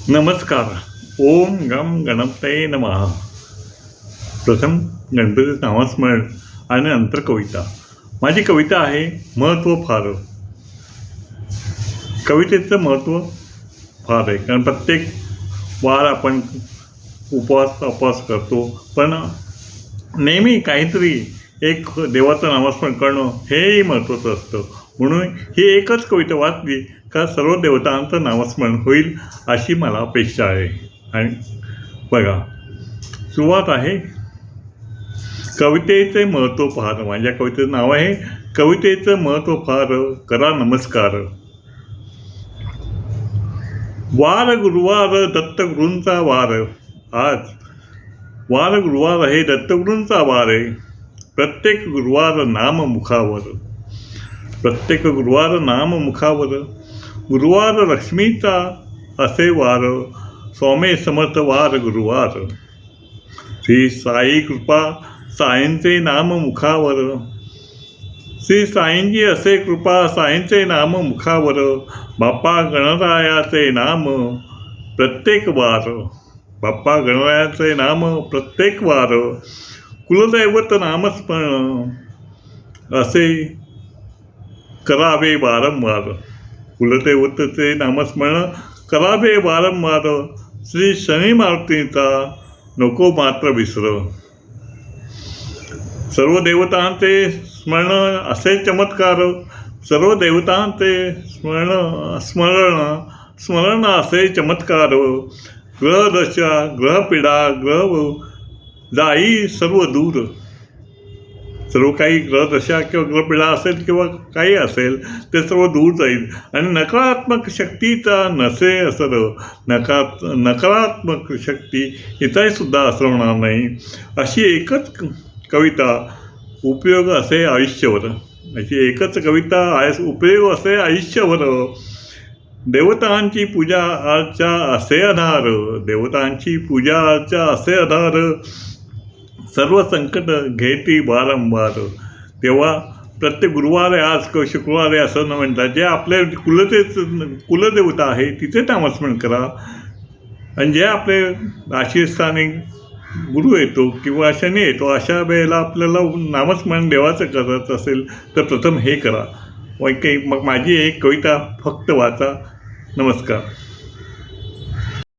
नमस्कार. ओम गम गणपतये नमः. प्रथम गणपतीचं नामस्मरण आणि नंतर कविता. माझी कविता आहे महत्त्व फार. कवितेचं महत्त्व फार आहे, कारण प्रत्येक वार आपण उपवास करतो, पण नेहमी काहीतरी एक देवाचं नामस्मरण करणं हेही महत्त्वाचं असतं. म्हणून ही एकच कविता वाचली का सर्व देवतांचं नामस्मरण होईल अशी मला अपेक्षा आहे. आणि बघा, सुरुवात आहे कवितेचे महत्त्व फार. माझ्या कवितेचं नाव आहे कवितेचं महत्त्व फार, करा नमस्कार. वार गुरुवार दत्तगुरूंचा वार. आज वार गुरुवार आहे, दत्तगुरूंचा वार आहे. प्रत्येक गुरुवार नाम मुखावर. प्रत्येक गुरुवार नाम मुखावर. गुरुवार लक्ष्मीचा असे वार, स्वामी समर्थ वार गुरुवार. श्री साई कृपा साईंचे नाम मुखावर. श्री साईंची असे कृपा साईंचे नाम मुखावर. बाप्पा गणरायाचे नाम प्रत्येक वार. बाप्पा गणरायाचे नाम प्रत्येक वार. कुलदैवत नामस्मरण असे करावे वारंवार. कुलदैवतेचे नामस्मरण करावे वारंवार. श्री शनी मारुतीचा नको मात्र विसर. सर्व देवतांचे स्मरण असे चमत्कार. सर्व देवतांचे स्मरण असे चमत्कार. ग्रहदशा ग्रहपीडा ग्रह जाई सर्व दूर. सर्व काही ग्रहदशा किंवा ग्रहपीडा असेल किंवा काही असेल ते सर्व दूर जाईल. आणि नकारात्मक शक्तीचा नसे असर. नकारात्मक शक्ती हिचाही सुद्धा असर होणार नाही. अशी एकच कविता उपयोग असे आयुष्यभर. अशी एकच कविता उपयोग असे आयुष्यभर. देवतांची पूजा अर्चा असे आधार. देवतांची पूजा अर्चा असे आधार. सर्व संकट घेती वारंवार. तेव्हा प्रत्येक गुरुवार आहे, आज शुक्रवार आहे असं न म्हणता जे आपले कुलदेवता आहे तिथे नामस्मरण करा. आणि जे आपले राशीस्थानी गुरु येतो किंवा शनी येतो अशा वेळेला आपल्याला नामस्मरण देवाचं करायचं असेल तर प्रथम हे करा. मग माझी एक कविता फक्त वाचा. नमस्कार.